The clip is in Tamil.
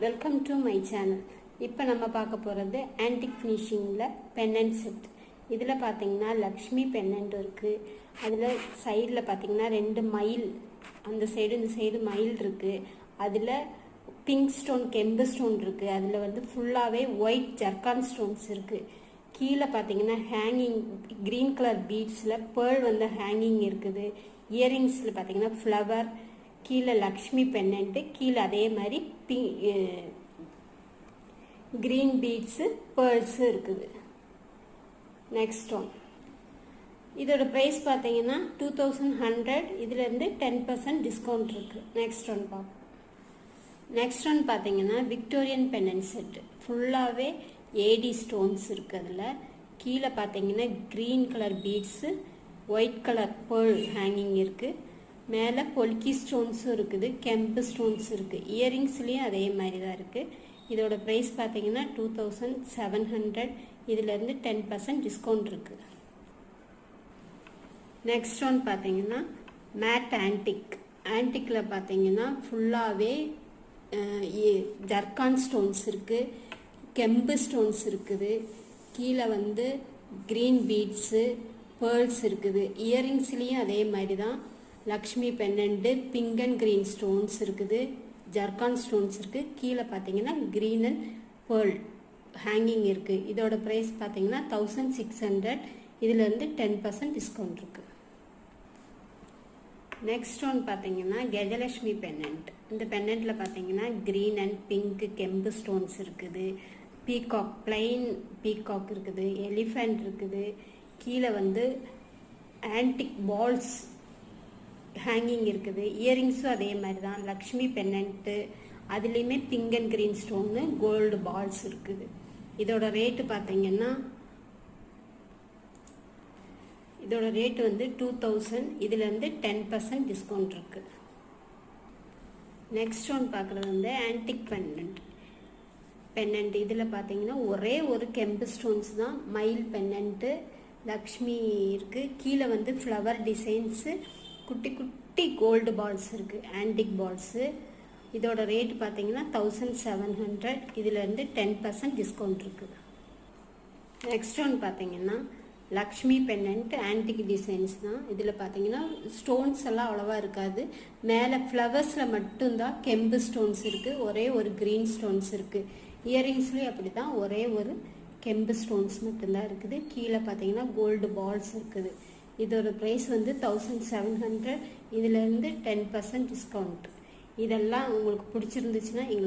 Welcome to my channel. இப்போ நம்ம பார்க்க போகிறது ஆன்டிக் ஃபினிஷிங்கில் பென்னண்ட் செட். இதில் பார்த்தீங்கன்னா லக்ஷ்மி பென்னண்ட் இருக்குது. அதில் சைடில் பார்த்தீங்கன்னா 2 மயில், அந்த சைடு இந்த சைடு மயில் இருக்குது. அதில் பிங்க் ஸ்டோன் கெம்பு ஸ்டோன் இருக்குது. அதில் வந்து ஃபுல்லாகவே ஒயிட் ஜர்கான் ஸ்டோன்ஸ் இருக்குது. கீழே பார்த்தீங்கன்னா ஹேங்கிங் க்ரீன் கலர் பீட்ஸில் பேர்ல் வந்து ஹேங்கிங் இருக்குது. இயரிங்ஸில் பார்த்தீங்கன்னா ஃப்ளவர், கீழே லக்ஷ்மி பென்னண்ட்டு, கீழே அதே மாதிரி க்ரீன் பீட்ஸு பேர்ல்ஸு இருக்குது. நெக்ஸ்ட் ஒன், இதோட ப்ரைஸ் பார்த்தீங்கன்னா 2100. இதுலேருந்து 10% டிஸ்கவுண்ட் இருக்குது. நெக்ஸ்ட் ஒன் பார்ப்போம். நெக்ஸ்ட் ஒன் பார்த்தீங்கன்னா விக்டோரியன் பென்னண்ட் செட்டு. ஃபுல்லாகவே ஏடி ஸ்டோன்ஸ் இருக்குது. அதில் கீழே பார்த்தீங்கன்னா green colour beads, white colour pearl hanging இருக்குது. மேலே பொல்கி ஸ்டோன்ஸும் இருக்குது, கெம்பு ஸ்டோன்ஸ் இருக்குது. இயரிங்ஸ்லேயும் அதே மாதிரி தான் இருக்குது. இதோட ப்ரைஸ் பார்த்தீங்கன்னா 2700. இதிலேருந்து 10% டிஸ்கவுண்ட் இருக்குது. நெக்ஸ்ட் ஒன் பார்த்தீங்கன்னா மேட் ஆன்டிக். ஆன்டிக்கில் பார்த்தீங்கன்னா ஃபுல்லாகவே ஜர்கான் ஸ்டோன்ஸ் இருக்குது, கெம்பு ஸ்டோன்ஸ் இருக்குது. கீழே வந்து க்ரீன் பீட்ஸு, பேர்ல்ஸ் இருக்குது. இயரிங்ஸ்லேயும் அதே மாதிரி தான் Lakshmi pendant, pink and green stones இருக்குது, ஜர்கான் ஸ்டோன்ஸ் இருக்குது. கீழே பார்த்தீங்கன்னா க்ரீன் அண்ட் பேர்ல் ஹேங்கிங் இருக்குது. இதோட ப்ரைஸ் பார்த்தீங்கன்னா 1600. இதிலேருந்து 10% டிஸ்கவுண்ட் இருக்குது. நெக்ஸ்ட் ஒன் பார்த்தீங்கன்னா கஜலட்சுமி பென்னண்ட். இந்த பென்னண்ட்டில் பார்த்தீங்கன்னா க்ரீன் அண்ட் பிங்க் கெம்பு ஸ்டோன்ஸ் இருக்குது. பீகாக், பிளைன் பீகாக் இருக்குது, எலிஃபண்ட் இருக்குது. கீழே வந்து ஆன்டிக் பால்ஸ் ஹேங்கிங் இருக்குது. இயரிங்ஸும் அதே மாதிரி தான் லக்ஷ்மி பென்னண்ட்டு. அதுலேயுமே பிங்க் அண்ட் க்ரீன் ஸ்டோன்னு கோல்டு பால்ஸ் இருக்குது. இதோட ரேட்டு பார்த்தீங்கன்னா வந்து 2000. இதுலேருந்து 10% டிஸ்கவுண்ட் இருக்குது. நெக்ஸ்ட் ஒன் பார்க்குறது வந்து ஆன்டிக் பென்னண்ட். இதில் பார்த்தீங்கன்னா ஒரே ஒரு கெம்பு ஸ்டோன்ஸ் தான், மயில் பென்னண்ட்டு, லக்ஷ்மி இருக்குது. கீழே வந்து ஃப்ளவர் டிசைன்ஸு, குட்டி குட்டி கோல்டு பால்ஸ் இருக்குது, ஆன்டிக் பால்ஸு. இதோட ரேட் பார்த்தீங்கன்னா 1700. இதிலேருந்து 10% டிஸ்கவுண்ட் இருக்குது. நெக்ஸ்ட் ஒன் பார்த்தீங்கன்னா லக்ஷ்மி பென்னண்ட் ஆன்டிக் டிசைன்ஸ் தான். இதில் பார்த்தீங்கன்னா ஸ்டோன்ஸ் எல்லாம் அவ்வளோவா இருக்காது. மேலே ஃப்ளவர்ஸில் மட்டும்தான் கெம்பு ஸ்டோன்ஸ் இருக்குது, ஒரே ஒரு க்ரீன் ஸ்டோன்ஸ் இருக்குது. இயரிங்ஸ்லேயும் அப்படி தான், ஒரே ஒரு கெம்பு ஸ்டோன்ஸ் மட்டும்தான் இருக்குது. கீழே பார்த்தீங்கன்னா கோல்டு பால்ஸ் இருக்குது. இதோட ப்ரைஸ் வந்து 1700. இதிலேருந்து 10% டிஸ்கவுண்ட். இதெல்லாம் உங்களுக்கு பிடிச்சிருந்துச்சுன்னா எங்களுக்கு